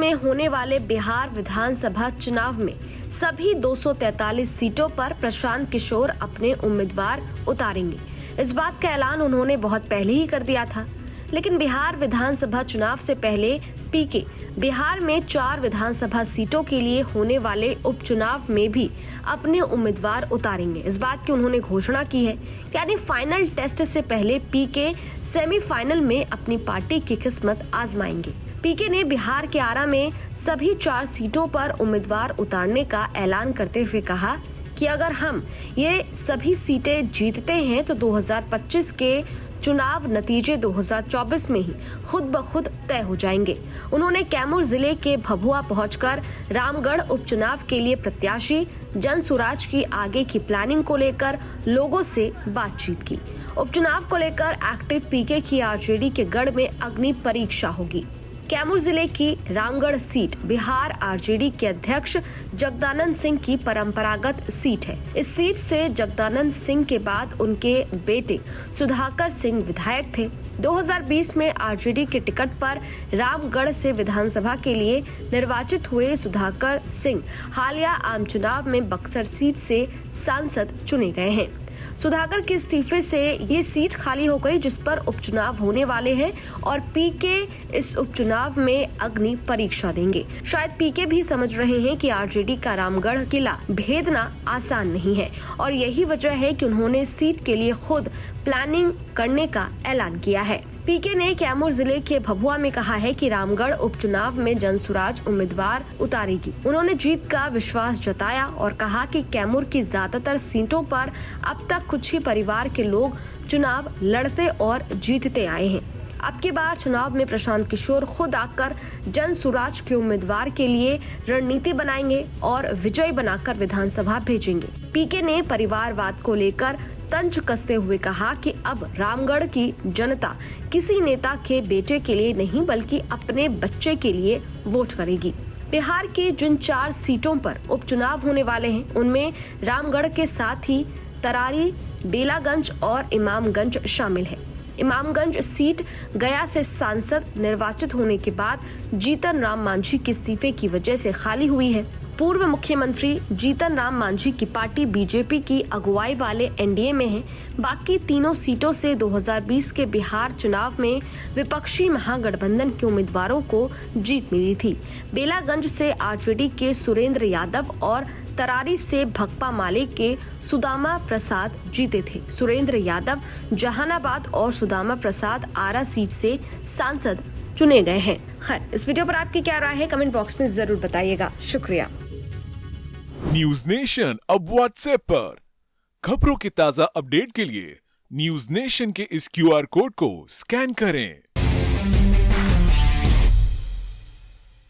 में होने वाले बिहार विधानसभा चुनाव में सभी 243 सीटों पर प्रशांत किशोर अपने उम्मीदवार उतारेंगे। इस बात का ऐलान उन्होंने बहुत पहले ही कर दिया था, लेकिन बिहार विधानसभा चुनाव से पहले पीके बिहार में 4 विधानसभा सीटों के लिए होने वाले उपचुनाव में भी अपने उम्मीदवार उतारेंगे। इस बात की उन्होंने घोषणा की है, यानी फाइनल टेस्ट से पहले पीके सेमीफाइनल में अपनी पार्टी की किस्मत आजमाएंगे। पीके ने बिहार के आरा में सभी 4 सीटों पर उम्मीदवार उतारने का ऐलान करते हुए कहा कि अगर हम ये सभी सीटें जीतते हैं तो 2025 के चुनाव नतीजे 2024 में ही खुद ब खुद तय हो जाएंगे। उन्होंने कैमूर जिले के भभुआ पहुंचकर रामगढ़ उपचुनाव के लिए प्रत्याशी जनसुराज की आगे की प्लानिंग को लेकर लोगों से बातचीत की। उपचुनाव को लेकर एक्टिव पीके की आरजेडी के गढ़ में अग्नि परीक्षा होगी। कैमूर जिले की रामगढ़ सीट बिहार आरजेडी के अध्यक्ष जगदानंद सिंह की परंपरागत सीट है। इस सीट से जगदानंद सिंह के बाद उनके बेटे सुधाकर सिंह विधायक थे। 2020 में आरजेडी के टिकट पर रामगढ़ से विधानसभा के लिए निर्वाचित हुए सुधाकर सिंह हालिया आम चुनाव में बक्सर सीट से सांसद चुने गए हैं। सुधाकर के इस्तीफे से ये सीट खाली हो गई, जिस पर उपचुनाव होने वाले हैं और पीके इस उपचुनाव में अग्नि परीक्षा देंगे। शायद पीके भी समझ रहे हैं कि आरजेडी का रामगढ़ किला भेदना आसान नहीं है और यही वजह है कि उन्होंने सीट के लिए खुद प्लानिंग करने का ऐलान किया है। पीके ने कैमूर जिले के भभुआ में कहा है कि रामगढ़ उपचुनाव में जनसुराज उम्मीदवार उतारेगी। उन्होंने जीत का विश्वास जताया और कहा कि कैमूर की ज्यादातर सीटों पर अब तक कुछ ही परिवार के लोग चुनाव लड़ते और जीतते आए हैं। अब की बार चुनाव में प्रशांत किशोर खुद आकर जनसुराज के उम्मीदवार के लिए रणनीति बनाएंगे और विजयी बनाकर विधानसभा भेजेंगे। पीके ने परिवारवाद को लेकर तंज कसते हुए कहा कि अब रामगढ़ की जनता किसी नेता के बेटे के लिए नहीं बल्कि अपने बच्चे के लिए वोट करेगी। बिहार की जिन 4 सीटों पर उपचुनाव होने वाले हैं उनमें रामगढ़ के साथ ही तरारी, बेलागंज और इमामगंज शामिल है। इमामगंज सीट गया से सांसद निर्वाचित होने के बाद जीतन राम मांझी के इस्तीफे की वजह से खाली हुई है। पूर्व मुख्यमंत्री जीतन राम मांझी की पार्टी बीजेपी की अगुवाई वाले एनडीए में है। बाकी तीनों सीटों से 2020 के बिहार चुनाव में विपक्षी महागठबंधन के उम्मीदवारों को जीत मिली थी। बेलागंज से आरजेडी के सुरेंद्र यादव और तरारी से भकपा माले के सुदामा प्रसाद जीते थे। सुरेंद्र यादव जहानाबाद और सुदामा प्रसाद आरा सीट से सांसद चुने गए हैं। खैर, इस वीडियो पर आपकी क्या राय है कमेंट बॉक्स में जरूर बताइएगा। शुक्रिया। न्यूज नेशन अब व्हाट्सएप पर खबरों के ताजा अपडेट के लिए न्यूज नेशन के इस क्यूआर कोड को स्कैन करें।